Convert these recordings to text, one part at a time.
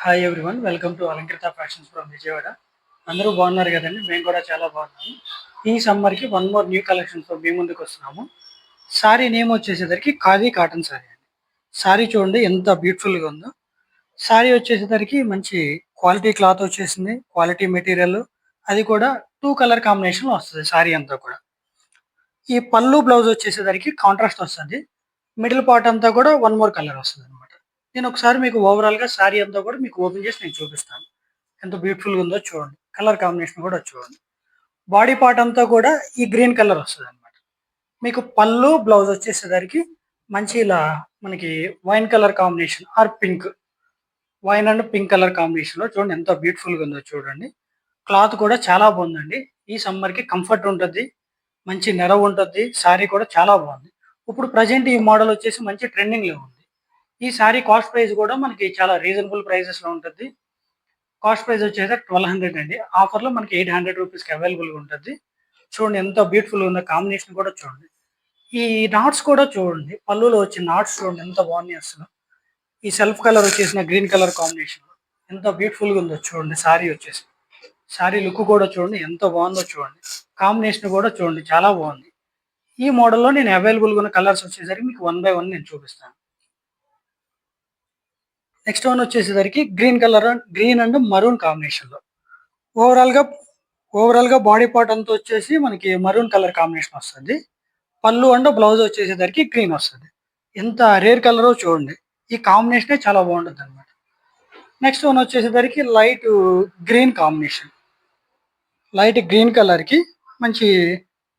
Hi everyone. Welcome to Alankrita fashions from Vijayawada. అందరూ బాగున్నారు కదండి. మేము కూడా చాలా బాగున్నాము. ఈ సమ్మర్కి వన్ మోర్ న్యూ కలెక్షన్తో మీ ముందుకు వస్తున్నాము. సారీ నేమ్ వచ్చేసేసరికి ఖాదీ కాటన్ సారీ అండి. సారీ చూడండి ఎంత బ్యూటిఫుల్గా ఉందో. సారీ వచ్చేసేసరికి మంచి క్వాలిటీ క్లాత్ వచ్చేసింది, క్వాలిటీ మెటీరియల్. అది కూడా టూ కలర్ కాంబినేషన్లో వస్తుంది సారీ అంతా కూడా. ఈ పళ్ళు బ్లౌజ్ వచ్చేసేసరికి కాంట్రాస్ట్ వస్తుంది. మిడిల్ పార్ట్ అంతా కూడా వన్ మోర్ కలర్ వస్తుంది అనమాట. నేను ఒకసారి మీకు ఓవరాల్గా సారీ అంతా కూడా మీకు ఓపెన్ చేసి నేను చూపిస్తాను. ఎంత బ్యూటిఫుల్గా ఉందో చూడండి. కలర్ కాంబినేషన్ కూడా చూడండి. బాడీ పార్ట్ అంతా కూడా ఈ గ్రీన్ కలర్ వస్తుంది అనమాట. మీకు పళ్ళు బ్లౌజ్ వచ్చేసేసరికి మంచి ఇలా మనకి wine colour combination or pink, wine and pink colour కాంబినేషన్లో చూడండి ఎంత బ్యూటిఫుల్గా ఉందో చూడండి. క్లాత్ కూడా చాలా బాగుందండి. ఈ సమ్మర్కి కంఫర్ట్ ఉంటుంది, మంచి నెరవు ఉంటుంది. శారీ కూడా చాలా బాగుంది. ఇప్పుడు ప్రజెంట్ ఈ మోడల్ వచ్చేసి మంచి ట్రెండింగ్లో ఉంది. ఈ శారీ కాస్ట్ ప్రైస్ కూడా మనకి చాలా రీజనబుల్ ప్రైజెస్లో ఉంటుంది. కాస్ట్ ప్రైస్ వచ్చేసి 1200 అండి. ఆఫర్లో మనకి 800 రూపీస్కి అవైలబుల్గా ఉంటుంది. చూడండి ఎంత బ్యూటిఫుల్గా ఉందో. కాంబినేషన్ కూడా చూడండి. ఈ నాట్స్ కూడా చూడండి, పళ్ళులో వచ్చే నాట్స్ చూడండి ఎంత బాగున్నాయి అసలు. ఈ సెల్ఫ్ కలర్ వచ్చేసిన గ్రీన్ కలర్ కాంబినేషన్ ఎంత బ్యూటిఫుల్గా ఉందో చూడండి. శారీ వచ్చేసి శారీ లుక్ కూడా చూడండి ఎంత బాగుందో చూడండి. కాంబినేషన్ కూడా చూడండి చాలా బాగుంది. ఈ మోడల్‌లో నేను అవైలబుల్‌గా ఉన్న కలర్స్ వచ్చేసరికి మీకు వన్ బై వన్ నేను చూపిస్తాను. నెక్స్ట్ వన్ వచ్చేసేసరికి గ్రీన్ అండ్ మరూన్ కాంబినేషన్‌లో. ఓవరాల్‌గా ఓవరాల్‌గా బాడీ పార్ట్ అంతా వచ్చేసి మనకి మరూన్ కలర్ కాంబినేషన్ వస్తది. పళ్ళు అండ్ బ్లౌజ్ వచ్చేసేసరికి గ్రీన్ వస్తది. ఎంత రేర్ కలరో చూడండి. ఈ కాంబినేషనే చాలా బాగుంటుందన్నమాట. నెక్స్ట్ వన్ వచ్చేసేసరికి గ్రీన్ కాంబినేషన్. లైట్ గ్రీన్ కలర్‌కి మంచి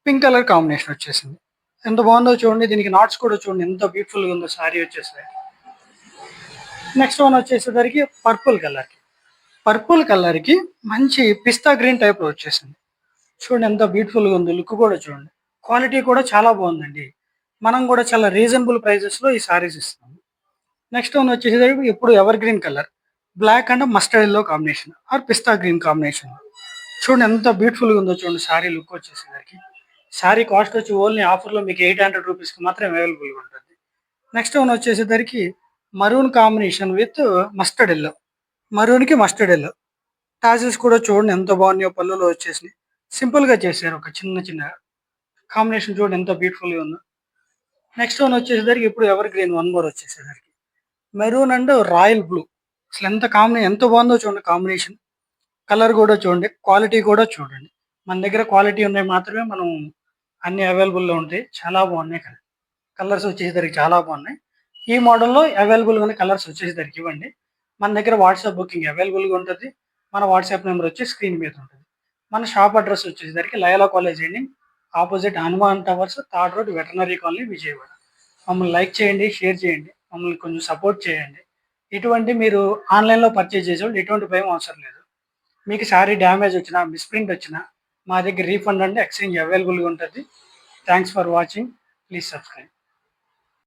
పింక్ కలర్ కాంబినేషన్ వచ్చేసింది. ఎంత బాగుందో చూడండి. దీనికి నాట్స్ కూడా చూడండి ఎంత బ్యూటిఫుల్‌గా ఉందో సారీ వచ్చేసి. నెక్స్ట్ వన్ వచ్చేసేసరికి పర్పుల్ కలర్‌కి మంచి పిస్తా గ్రీన్ టైప్‌లో వచ్చేసింది. చూడండి ఎంత బ్యూటిఫుల్‌గా ఉందో. లుక్ కూడా చూడండి. క్వాలిటీ కూడా చాలా బాగుందండి. మనం కూడా చాలా రీజనబుల్ ప్రైజెస్‌లో ఈ సారీస్ ఇస్తున్నాము. నెక్స్ట్ వన్ వచ్చేసేసరికి ఇప్పుడు evergreen colour, black and mustard yellow combination or pista green combination. చూడండి ఎంత బ్యూటిఫుల్‌గా ఉందో చూడండి. సారీ లుక్ వచ్చేసేసరికి. సారీ కాస్ట్ వచ్చి ఓన్లీ ఆఫర్‌లో మీకు 800 రూపీస్‌కి మాత్రం అవైలబుల్‌గా ఉంటుంది. నెక్స్ట్ వన్ వచ్చేసేసరికి maroon combination with mustard yellow. మరూన్‌కి మస్టర్డ్ యెల్లో. టాజిల్స్ కూడా చూడండి ఎంత బాగున్నాయో, పళ్ళులో వచ్చేసినాయి. సింపుల్‌గా చేశారు ఒక చిన్న కాంబినేషన్ చూడండి ఎంత బ్యూటిఫుల్‌గా ఉందో. నెక్స్ట్ వన్ వచ్చేసేసరికి ఇప్పుడు ఎవర్ గ్రీన్ వన్ మోర్ వచ్చేసేసరికి మెరూన్ అండ్ రాయల్ బ్లూ. అసలు ఎంత బాగుందో చూడండి కాంబినేషన్. కలర్ కూడా చూడండి. క్వాలిటీ కూడా చూడండి. మన దగ్గర క్వాలిటీ ఉన్నాయి మాత్రమే మనం అన్నీ అవైలబుల్‌లో ఉంటాయి. చాలా బాగున్నాయి కదా! కలర్స్ వచ్చేసరికి చాలా బాగున్నాయి. ఈ మోడల్‌లో అవైలబుల్‌గా ఉన్న కలర్స్ వచ్చేసరికి ఇవ్వండి. మన దగ్గర వాట్సాప్ బుకింగ్ అవైలబుల్‌గా ఉంటది. మన వాట్సాప్ నెంబర్ వచ్చి స్క్రీన్ మీద ఉంటది. మన షాప్ అడ్రెస్ వచ్చేసరికి Loyola college ending, opposite Hanuman towers, third road, veterinary colony, Vijayawada. మమ్మల్ని లైక్ చేయండి, షేర్ చేయండి. మమ్మల్ని కొంచెం సపోర్ట్ చేయండి. మీరు ఆన్‌లైన్‌లో పర్చేజ్ చేసేవాళ్ళు ఎటువంటి భయం అవసరం లేదు. మీకు సారీ డ్యామేజ్ వచ్చినా, మిస్‌ప్రింట్ వచ్చినా మా దగ్గర రీఫండ్ అండ్ ఎక్స్చేంజ్ అవైలబుల్‌గా ఉంటది. Thanks for watching. Please subscribe.